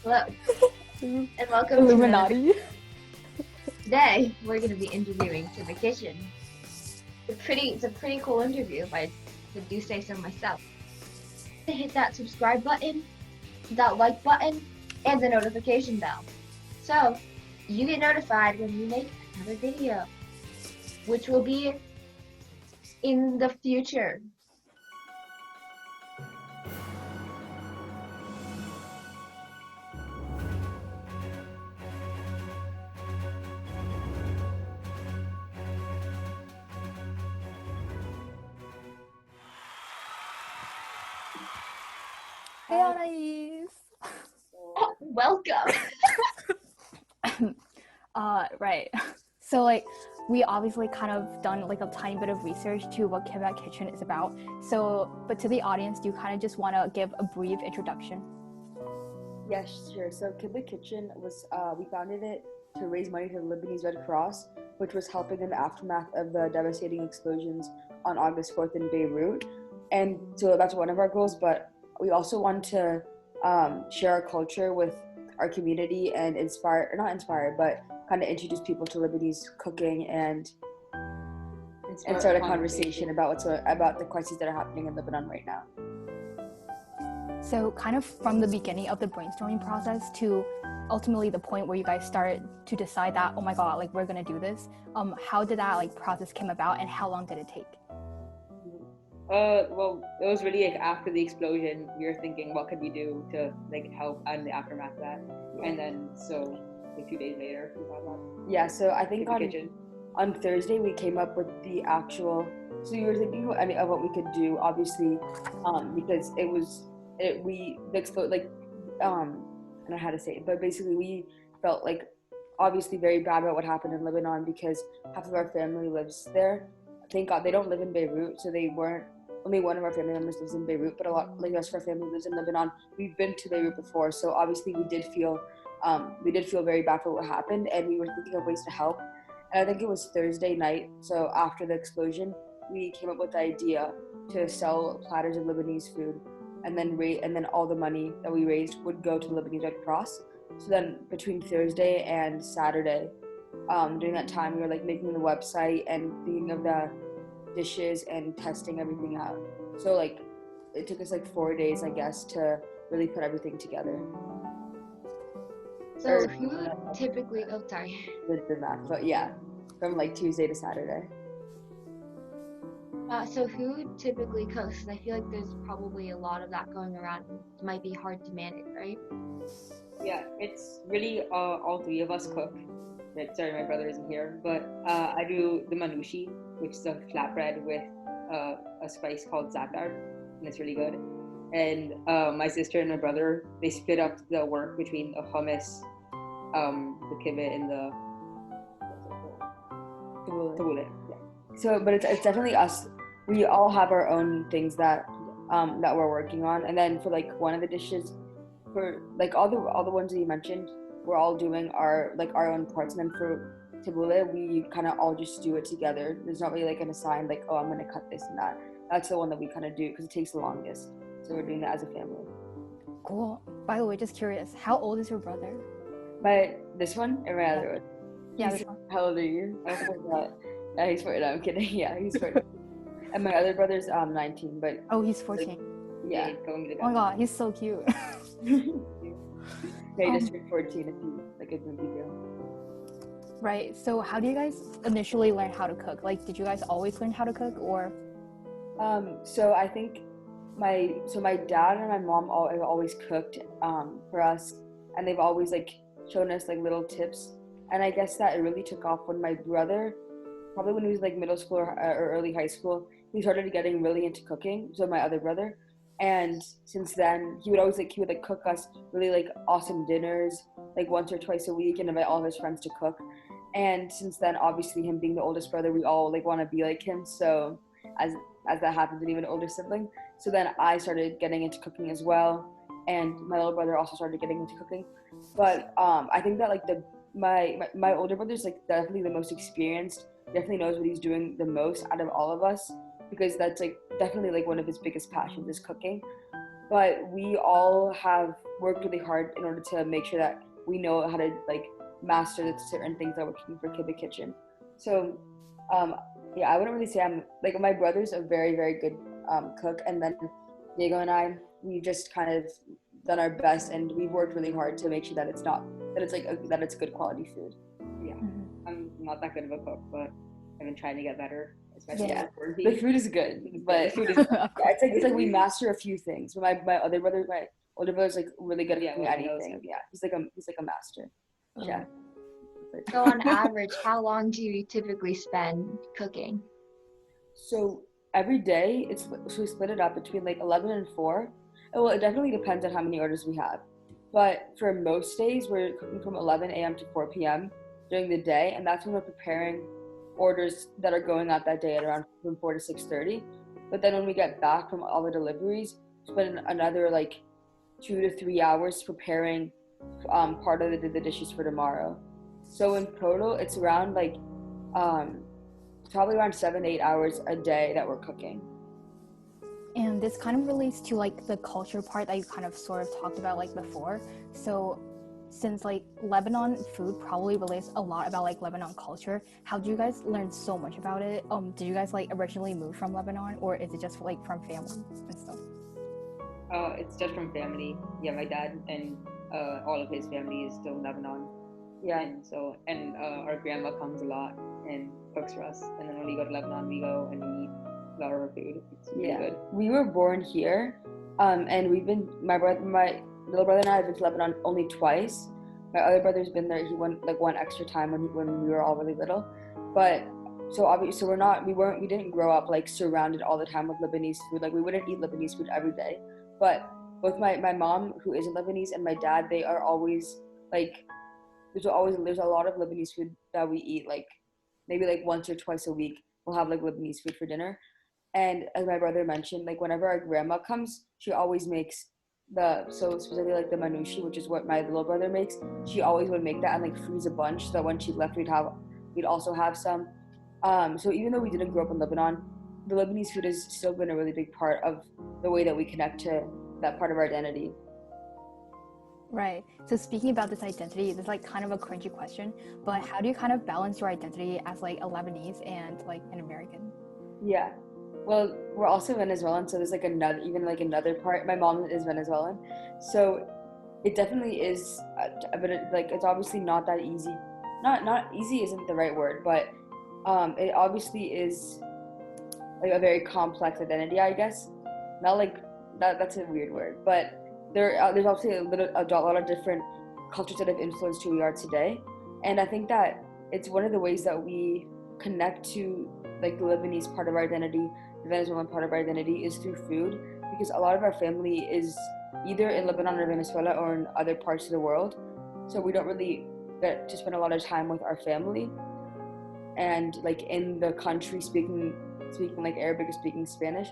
Hello, and welcome Illuminati. Today, we're going to be interviewing Kibbeh Kitchen. It's a pretty cool interview, if I do say so myself. Hit that subscribe button, that like button, and the notification bell. So, you get notified when we make another video, which will be in the future. Hey, Anais. Welcome. Right. So, we obviously kind of done, a tiny bit of research to what Kibbeh Kitchen is about. So, but to the audience, do you kind of just want to give a brief introduction? Yes, sure. So Kibbeh Kitchen was, we founded it to raise money to the Lebanese Red Cross, which was helping in the aftermath of the devastating explosions on August 4th in Beirut. And so that's one of our goals, but we also want to share our culture with our community and but kind of introduce people to Lebanese cooking and start a conversation about the crises that are happening in Lebanon right now. So kind of from the beginning of the brainstorming process to ultimately the point where you guys start to decide that, oh my God, we're going to do this. How did that process came about and how long did it take? Well, it was really after the explosion, we were thinking, what could we do to help in the aftermath of that? And then, so 2 days later, we thought about Yeah, so I think kitchen. On Thursday we came up with the actual. So we were thinking, of what we could do, obviously, because I don't know how to say it, but basically we felt obviously very bad about what happened in Lebanon because half of our family lives there. Thank God they don't live in Beirut, so they weren't. Only one of our family members lives in Beirut, but a lot, the rest of our family lives in Lebanon. We've been to Beirut before, so obviously we did feel very bad for what happened, and we were thinking of ways to help. And I think it was Thursday night, so after the explosion, we came up with the idea to sell platters of Lebanese food, and then all the money that we raised would go to the Lebanese Red Cross. So then between Thursday and Saturday, during that time, we were making the website and thinking of the dishes and testing everything out. So it took us 4 days, I guess, to really put everything together. So who typically? Oh, sorry. The math, but yeah, from Tuesday to Saturday. So who typically cooks? 'Cause I feel like there's probably a lot of that going around. It might be hard to manage, right? Yeah, it's really all three of us cook. Sorry, my brother isn't here, but I do the manushi, which is a flatbread with a spice called za'atar, and it's really good. And my sister and my brother, they split up the work between the hummus, the kibbeh, and the tabbouleh. Yeah. So, but it's definitely us. We all have our own things that we're working on, and then for one of the dishes, for all the ones that you mentioned, we're all doing our own parts, and then for tabbouleh, we kind of all just do it together. There's not really an assigned oh, I'm gonna cut this and that. That's the one that we kind of do because it takes the longest. So we're doing that as a family. Cool. By the way, just curious, how old is your brother? This one or my other one? Yeah, this one. How old are you? I forgot. He's 14. No, I'm kidding. Yeah, he's 14. And my other brother's 19, but oh, he's 14. Yeah. Oh my God, he's so cute. Yeah, he just turned 14 if you a big deal. Right. So how do you guys initially learn how to cook? Did you guys always learn how to cook, or? So I think my dad and my mom have always cooked for us, and they've always shown us little tips. And I guess that it really took off when my brother, probably when he was middle school or early high school, he started getting really into cooking. So my other brother, and since then he would always cook us really awesome dinners once or twice a week and invite all of his friends to cook. And since then, obviously him being the oldest brother, we all want to be like him. So as that happens with even an older sibling, so then I started getting into cooking as well, and my little brother also started getting into cooking. But I think that my older brother's definitely the most experienced, definitely knows what he's doing the most out of all of us, because that's definitely one of his biggest passions is cooking. but we all have worked really hard in order to make sure that we know how to like master the certain things that we're cooking for Kibbeh Kitchen. So yeah, I wouldn't really say I'm like, my brother's a very, very good cook, and then Diego and I, we just kind of done our best, and we've worked really hard to make sure that it's not that it's like that it's good quality food. Yeah, I'm not that good of a cook, but I've been trying to get better, especially Yeah, with the food is good, but the food is yeah, it's like we master a few things. But my older brother's like really good at cooking anything. Yeah, he's like a master. Yeah. So on average, how long do you typically spend cooking? So every day, so we split it up between like 11 and 4. Well, it definitely depends on how many orders we have. But for most days, we're cooking from 11 a.m. to 4 p.m. during the day, and that's when we're preparing orders that are going out that day at around from 4 to 6:30. But then when we get back from all the deliveries, spend another like 2 to 3 hours preparing part of the dishes for tomorrow. So in total, it's around like probably around 7-8 hours a day that we're cooking. And this kind of relates to like the culture part that you kind of sort of talked about like before. So since like Lebanon food probably relates a lot about like Lebanon culture, how do you guys learn so much about it? Did you guys like originally move from Lebanon, or is it just like from family and stuff? It's just from family. Yeah, my dad and all of his family is still in Lebanon. Yeah. And our grandma comes a lot and cooks for us. And then when we go to Lebanon, we go and we eat a lot of her food. It's really good. We were born here, and we've been my little brother and I have been to Lebanon only twice. My other brother's been there. He went like one extra time when we were all really little, but so obviously we didn't grow up like surrounded all the time with Lebanese food. Like we wouldn't eat Lebanese food every day, but both my mom, who isn't Lebanese, and my dad, they are always like there's a lot of Lebanese food that we eat, like maybe like once or twice a week we'll have like Lebanese food for dinner. And as my brother mentioned, like whenever our grandma comes, she always makes specifically like the manushi, which is what my little brother makes. She always would make that and like freeze a bunch so that when she left we'd also have some. So even though we didn't grow up in Lebanon, the Lebanese food has still been a really big part of the way that we connect to that part of our identity. Right. So speaking about this identity, this is like kind of a cringy question, but how do you kind of balance your identity as like a Lebanese and like an American? Yeah. Well, we're also Venezuelan, so there's like another part. My mom is Venezuelan, so it definitely is but it's obviously not that easy. Not easy isn't the right word, but it obviously is like a very complex identity, I guess. Not like that's a weird word, but there's obviously a lot of different cultures that have influenced who we are today, and I think that it's one of the ways that we connect to like the Lebanese part of our identity, the Venezuelan part of our identity, is through food, because a lot of our family is either in Lebanon or Venezuela or in other parts of the world, so we don't really get to spend a lot of time with our family and like in the country speaking like Arabic or speaking Spanish.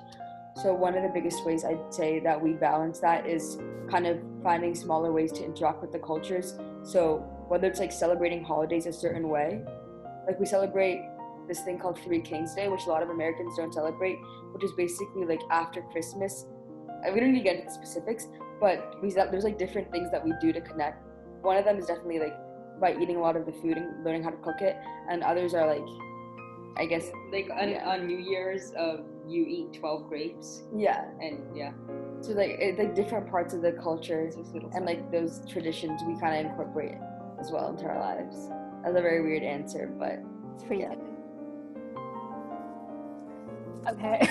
So one of the biggest ways I'd say that we balance that is kind of finding smaller ways to interact with the cultures. So whether it's like celebrating holidays a certain way, like we celebrate this thing called Three Kings Day, which a lot of Americans don't celebrate, which is basically like after Christmas. We don't need to get into the specifics, but there's like different things that we do to connect. One of them is definitely like by eating a lot of the food and learning how to cook it, and others are like, I guess like on New Year's, you eat 12 grapes. Yeah. And yeah. So like different parts of the culture and like those traditions we kind of incorporate as well into our lives. That's a very weird answer, but it's pretty good. Okay.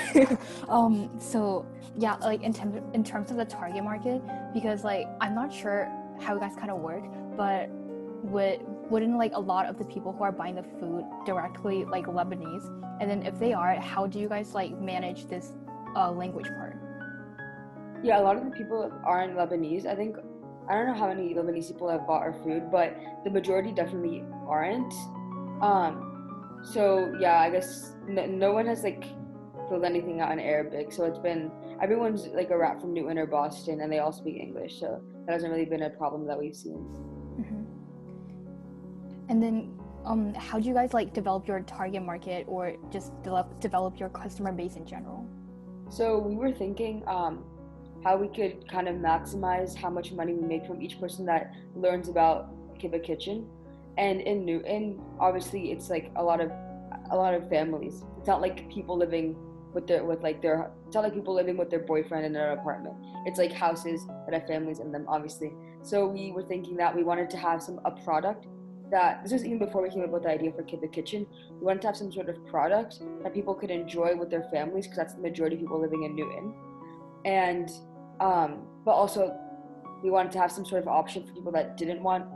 So yeah, like in terms of the target market, because like I'm not sure how you guys kind of work, but wouldn't like a lot of the people who are buying the food directly like Lebanese, and then if they are, how do you guys like manage this language part? Yeah, a lot of the people aren't Lebanese. I don't know how many Lebanese people have bought our food, but the majority definitely aren't. So yeah, I guess no one has like filled anything out in Arabic, so everyone's like a rap from Newton or Boston, and they all speak English, so that hasn't really been a problem that we've seen. Mm-hmm. And then how do you guys like develop your target market, or just develop your customer base in general? So we were thinking how we could kind of maximize how much money we make from each person that learns about Kibbeh Kitchen. And in Newton, obviously, it's like a lot of families. It's not like people living it's not like people living with their boyfriend in their apartment. It's like houses that have families in them, obviously. So we were thinking that we wanted to have a product that, this was even before we came up with the idea for Kibbeh Kitchen. We wanted to have some sort of product that people could enjoy with their families, because that's the majority of people living in Newton. And but also we wanted to have some sort of option for people that didn't want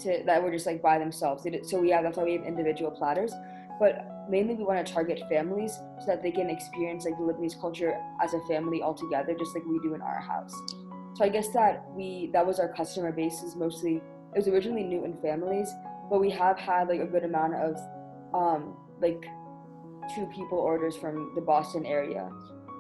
to, that were just like by themselves. So that's why we have individual platters. But mainly we want to target families so that they can experience like the Lebanese culture as a family all together, just like we do in our house. So I guess that was our customer base, is mostly, it was originally Newton families, but we have had like a good amount of like 2 people orders from the Boston area.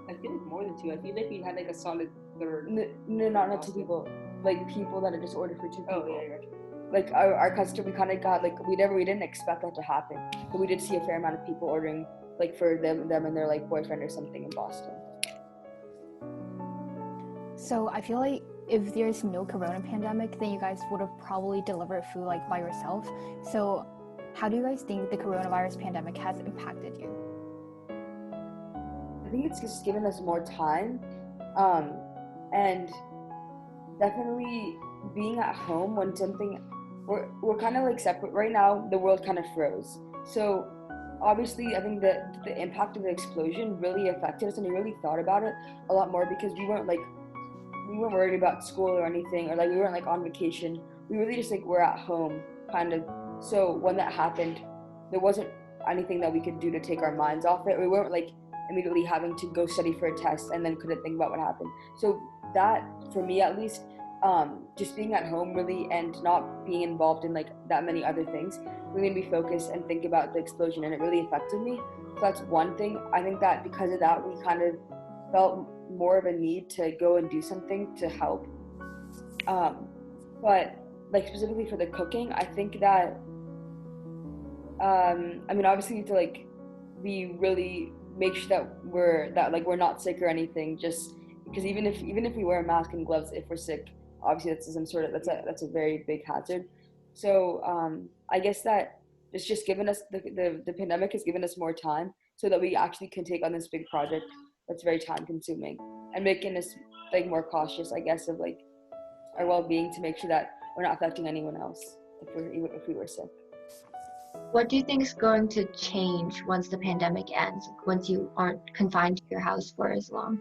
I feel like more than 2. I feel like we had like a solid third. No, not 2 people. Like people that had just ordered for 2 people. Oh yeah, right. Like our customer, we kind of got like we didn't expect that to happen, but we did see a fair amount of people ordering like for them and their like boyfriend or something in Boston. So I feel like if there's no corona pandemic, then you guys would have probably delivered food like by yourself. So how do you guys think the coronavirus pandemic has impacted you? I think it's just given us more time, and definitely being at home when we're kind of like separate right now. The world kind of froze, so obviously I think that the impact of the explosion really affected us, and we really thought about it a lot more, because we weren't worried about school or anything, or like we weren't like on vacation. We really just like were at home kind of. So when that happened, there wasn't anything that we could do to take our minds off it. We weren't like immediately having to go study for a test and then couldn't think about what happened. So that, for me at least, just being at home really and not being involved in like that many other things really made me focus and think about the explosion, and it really affected me. So that's one thing. I think that because of that, we kind of felt more of a need to go and do something to help. But like specifically for the cooking, I think that I mean, obviously we have to like be really make sure that we're not sick or anything, just because even if we wear a mask and gloves, if we're sick, obviously that's a very big hazard. So I guess that it's just given us the pandemic has given us more time so that we actually can take on this big project that's very time consuming, and making us like more cautious, I guess, of like our well-being, to make sure that we're not affecting anyone else if we were sick. What do you think is going to change once the pandemic ends, once you aren't confined to your house for as long?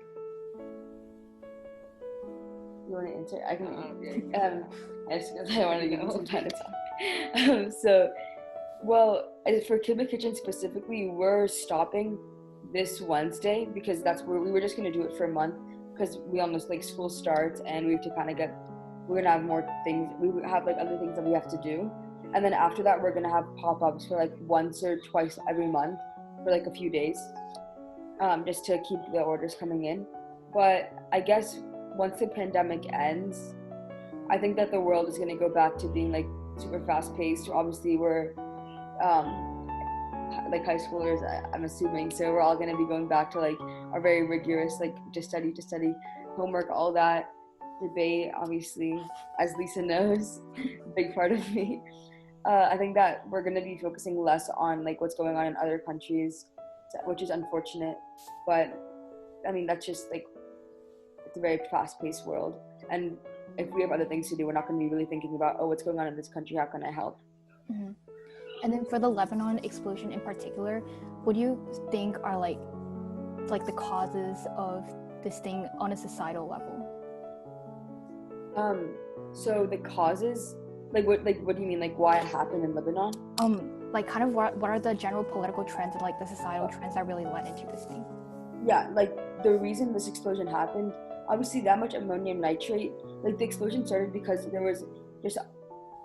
You want to answer? I can. I want to give you some time to talk. So, well, for Kibbeh Kitchen specifically, we're stopping this Wednesday, because that's where we were just going to do it for a month, because we almost like school starts and we have to kind of we're going to have more things. We have like other things that we have to do. And then after that, we're going to have pop-ups for like once or twice every month for like a few days, just to keep the orders coming in. But I guess once the pandemic ends, I think that the world is going to go back to being like super fast-paced. Obviously, we're like high schoolers, I'm assuming, so we're all going to be going back to like our very rigorous, like just study, homework, all that, debate, obviously, as Lisa knows, a big part of me. I think that we're going to be focusing less on like what's going on in other countries, which is unfortunate, but I mean, that's just like, it's a very fast-paced world, and if we have other things to do, we're not going to be really thinking about, oh, what's going on in this country, how can I help? Mm-hmm. And then for the Lebanon explosion in particular, what do you think are like the causes of this thing on a societal level? So the causes, what do you mean, like why it happened in Lebanon? Like kind of what are the general political trends and like the societal trends that really led into this thing? Yeah, like the reason this explosion happened, obviously that much ammonium nitrate, like the explosion started because there was just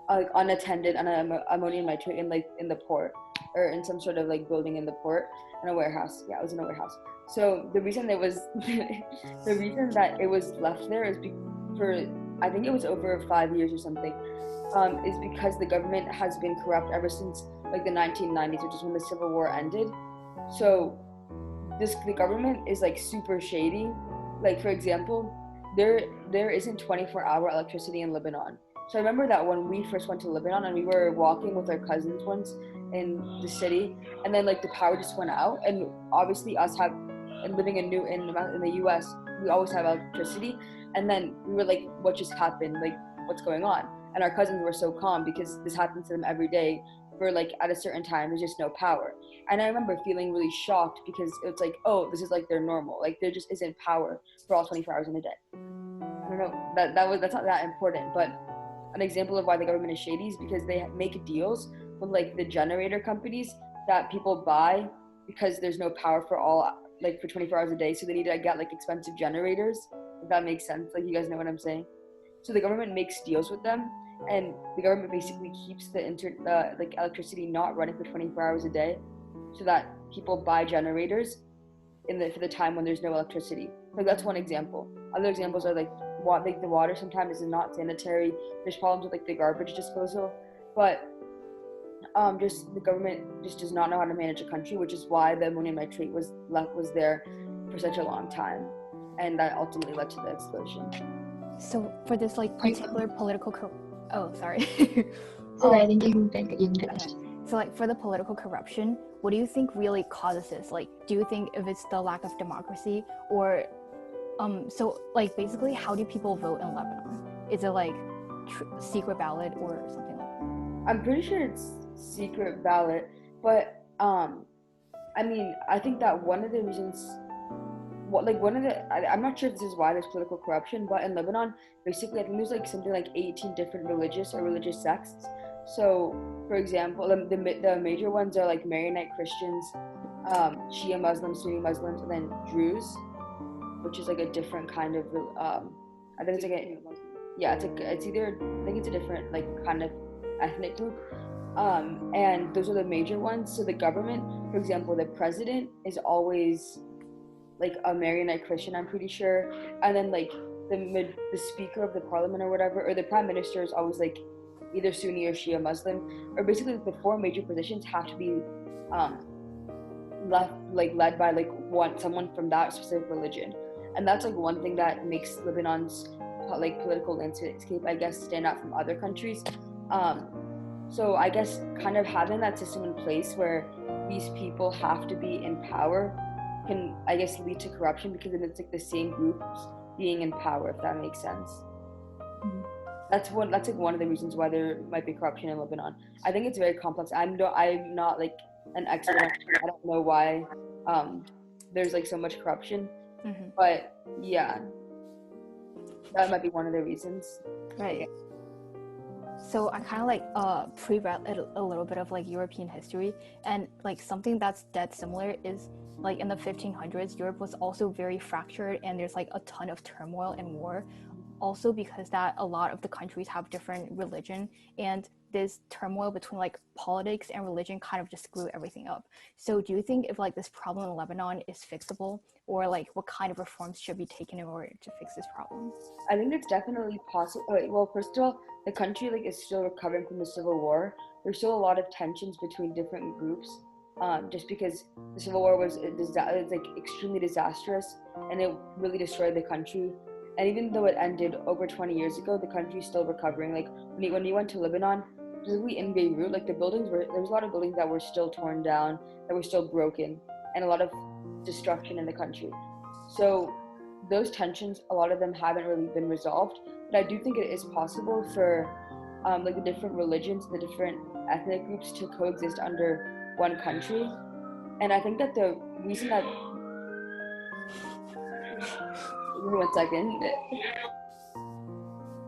like unattended ammonium nitrate in the port, or in some sort of like building in the port, in a warehouse. Yeah, it was in a warehouse. So the reason that it was left there is for, I think it was over 5 years or something, is because the government has been corrupt ever since like the 1990s, which is when the Civil War ended. So the government is like super shady. Like, for example, there isn't 24-hour electricity in Lebanon. So I remember that when we first went to Lebanon and we were walking with our cousins once in the city, and then like the power just went out, and obviously us living in the US, we always have electricity, and then we were like, what just happened? Like, what's going on? And our cousins were so calm because this happens to them every day. For like at a certain time, there's just no power. And I remember feeling really shocked because it's like, oh, this is like their normal. Like there just isn't power for all 24 hours in a day. I don't know. That's not that important, but an example of why the government is shady is because they make deals with like the generator companies that people buy because there's no power for 24 hours a day. So they need to get like expensive generators. If that makes sense. Like, you guys know what I'm saying? So the government makes deals with them, and the government basically keeps the electricity not running for 24 hours a day, so that people buy generators for the time when there's no electricity. Like, that's one example. Other examples are like the water sometimes is not sanitary. There's problems with like the garbage disposal, but just the government just does not know how to manage a country, which is why the ammonium nitrate was there for such a long time, and that ultimately led to the explosion. So for this like particular political sorry. So I think you can finish. So like for the political corruption, what do you think really causes this? Like, do you think if it's the lack of democracy, or so like basically how do people vote in Lebanon? Is it like secret ballot or something like that? I'm pretty sure it's secret ballot, but I mean, I think that one of the reasons, I'm not sure if this is why there's political corruption, but in Lebanon, basically, I think there's like something like 18 different religious sects. So, for example, the major ones are like Maronite Christians, Shia Muslims, Sunni Muslims, and then Druze, which is like a different kind of, I think it's like I think it's a different like kind of ethnic group. And those are the major ones. So the government, for example, the president is always like a Maronite Christian, I'm pretty sure, and then like the speaker of the parliament or whatever, or the prime minister is always like either Sunni or Shia Muslim, or basically the four major positions have to be led by like someone from that specific religion. And that's like one thing that makes Lebanon's like political landscape, I guess, stand out from other countries. So I guess kind of having that system in place where these people have to be in power can, I guess, lead to corruption, because then it's like the same groups being in power, if that makes sense. Mm-hmm. That's like one of the reasons why there might be corruption in Lebanon. I think it's very complex. I'm not like an expert. I don't know why there's like so much corruption, but yeah, that might be one of the reasons. Right. So I kind of like pre-read a little bit of like European history, and like something that's dead similar is like in the 1500s, Europe was also very fractured, and there's like a ton of turmoil and war. Also because that a lot of the countries have different religion, and this turmoil between like politics and religion kind of just screw everything up. So do you think if like this problem in Lebanon is fixable, or like what kind of reforms should be taken in order to fix this problem? I think it's definitely possible. Well, first of all, the country like is still recovering from the civil war. There's still a lot of tensions between different groups, just because the civil war was like extremely disastrous, and it really destroyed the country. And even though it ended over 20 years ago, the country's still recovering. Like when we went to Lebanon, specifically in Beirut, like there was a lot of buildings that were still torn down, that were still broken, and a lot of destruction in the country. So those tensions, a lot of them haven't really been resolved. But I do think it is possible for like the different religions, the different ethnic groups to coexist under one country. And I think that the reason that Give me 1 second.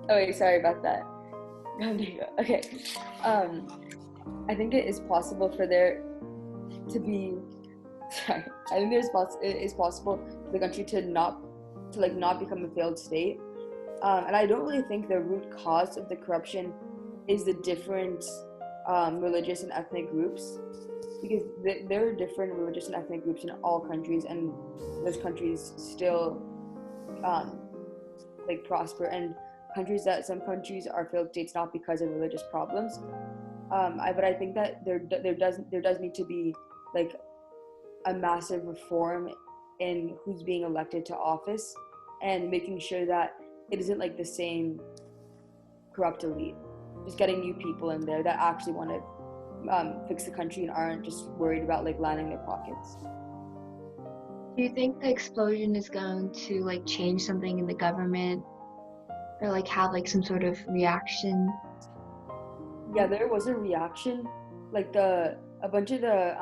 Oh wait, sorry about that. Okay. I think it is possible for there to be. Sorry. I think it is possible for the country to not become a failed state. And I don't really think the root cause of the corruption is the different religious and ethnic groups, because there are different religious and ethnic groups in all countries, and those countries still like prosper, and some countries are failed states not because of religious problems. But I think that there does need to be like a massive reform in who's being elected to office, and making sure that it isn't like the same corrupt elite. Just getting new people in there that actually want to fix the country and aren't just worried about like lining their pockets. Do you think the explosion is going to like change something in the government, or like have like some sort of reaction? Yeah, there was a reaction. Like a bunch of the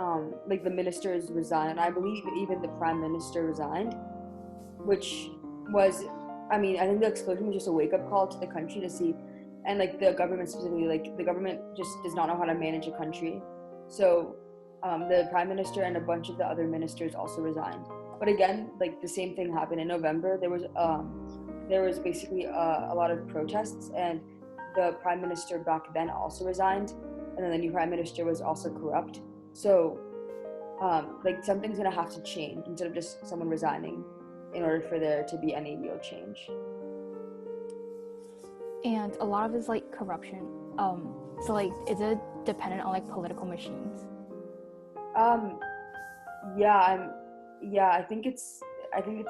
like the ministers resigned, and I believe even the prime minister resigned, which was, I mean, I think the explosion was just a wake-up call to the country to see, and like the government specifically, like the government just does not know how to manage a country. So the prime minister and a bunch of the other ministers also resigned. But again, like the same thing happened in November. There was basically a lot of protests, and the prime minister back then also resigned, and then the new prime minister was also corrupt. So like something's gonna have to change instead of just someone resigning in order for there to be any real change. And a lot of it is like corruption. So like, is it dependent on like political machines? I think it's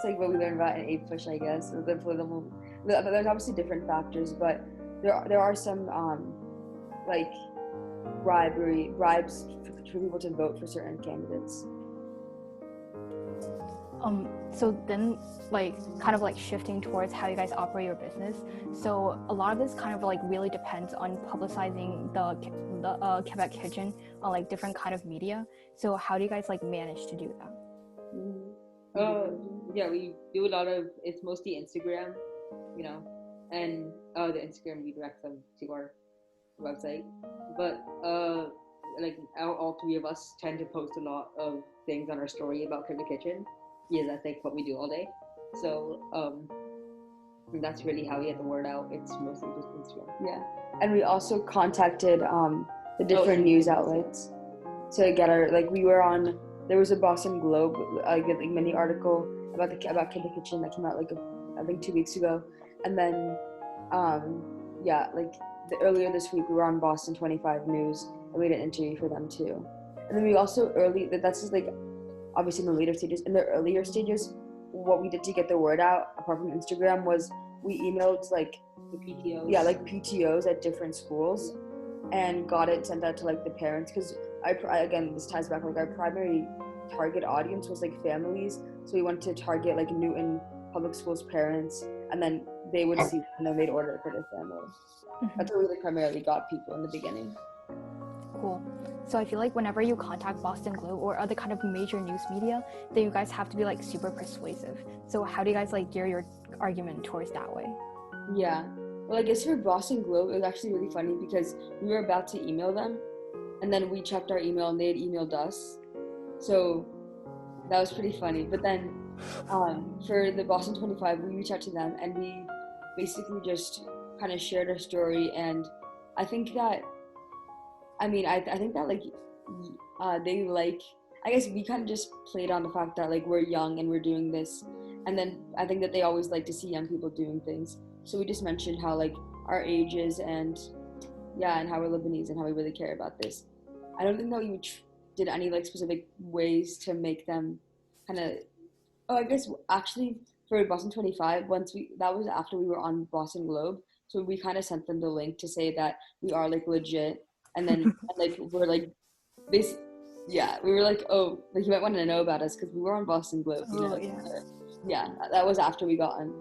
like what we learned about in A-Push, I guess. The political, there's obviously different factors, but there are some like bribes for people to vote for certain candidates. So then, like, kind of like shifting towards how you guys operate your business. So a lot of this kind of like really depends on publicizing the Kibbeh Kitchen on like different kind of media. So how do you guys like manage to do that? Yeah, we do a lot of, it's mostly Instagram, you know, and the Instagram redirects them to our website. But like all three of us tend to post a lot of things on our story about Kibbeh Kitchen. Yeah, that's like what we do all day. So that's really how we get the word out. It's mostly just Instagram. Yeah, and we also contacted the different news outlets to get our, like, we were on, there was a Boston Globe like mini article about Kibbeh Kitchen that came out like I think 2 weeks ago, and then earlier this week we were on Boston 25 News and we did an interview for them too. And then we also that's just like obviously in the later stages. In the earlier stages, what we did to get the word out, apart from Instagram, was we emailed like the PTOs. Yeah, like PTOs at different schools, and got it sent out to like the parents. Because again, this ties back, like our primary target audience was like families. So we went to target like Newton Public Schools parents, and then they would see it, and then they'd order it for their family. Mm-hmm. That's where we like primarily got people in the beginning. Cool. So I feel like whenever you contact Boston Globe or other kind of major news media, then you guys have to be like super persuasive. So how do you guys like gear your argument towards that way? Yeah. Well, I guess for Boston Globe, it was actually really funny because we were about to email them, and then we checked our email and they had emailed us. So that was pretty funny. But then for the Boston 25, we reached out to them and we basically just kind of shared our story. And I think that, I think that like they like, I guess we kind of just played on the fact that like we're young and we're doing this, and then I think that they always like to see young people doing things. So we just mentioned how like our ages and how we're Lebanese and how we really care about this. I don't think that we did any like specific ways to make them kind of. Oh, I guess actually for Boston 25, that was after we were on Boston Globe, so we kind of sent them the link to say that we are like legit. And then, like, we're like, this, we were like, oh, like, you might want to know about us because we were on Boston Globe, you know? Yeah, that was after we got on.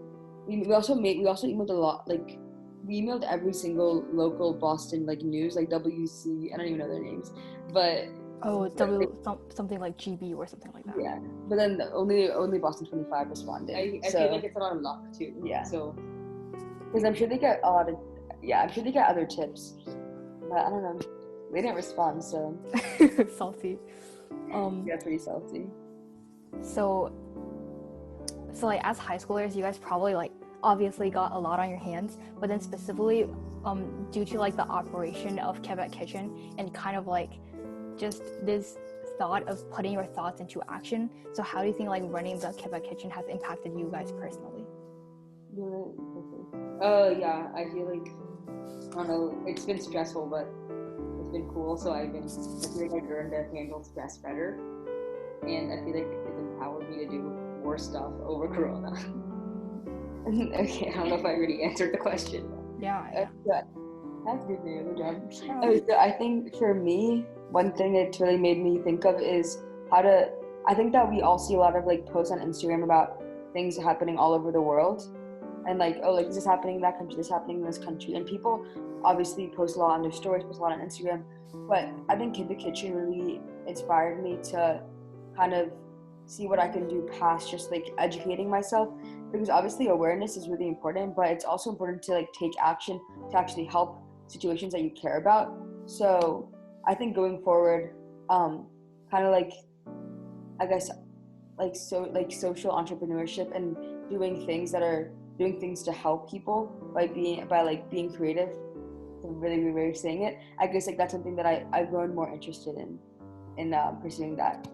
We also emailed a lot, like, we emailed every single local Boston, like, news, like, WC, I don't even know their names, but. Oh, something like GB or something like that. Yeah, but then only Boston 25 responded. I feel like it's a lot of luck, too. Yeah. So. Because I'm sure they get other tips. But I don't know. They didn't respond, so. Salty. Yeah, pretty salty. So like as high schoolers, you guys probably like obviously got a lot on your hands, but then specifically due to like the operation of Kibbeh Kitchen and kind of like just this thought of putting your thoughts into action. So how do you think like running the Kibbeh Kitchen has impacted you guys personally? Yeah, I feel like, I don't know, it's been stressful, but it's been cool. So I feel like I've learned to handle stress better, and I feel like it's empowered me to do more stuff over Corona. Okay, I don't know if I really answered the question. Yeah. Yeah, that's good. Good job. Yeah. So I think for me, one thing it really made me think of is how to. I think that we all see a lot of like posts on Instagram about things happening all over the world, and like, oh, like this is happening in that country, this is happening in this country, and people obviously post a lot on their stories, post a lot on Instagram. But I think Kibbeh Kitchen really inspired me to kind of see what I can do past just like educating myself, because obviously awareness is really important, but it's also important to like take action to actually help situations that you care about. So I think going forward, kind of like, I guess, like social entrepreneurship and doing things to help people by being creative, the really weird way of saying it. I guess like that's something that I've grown more interested in pursuing that.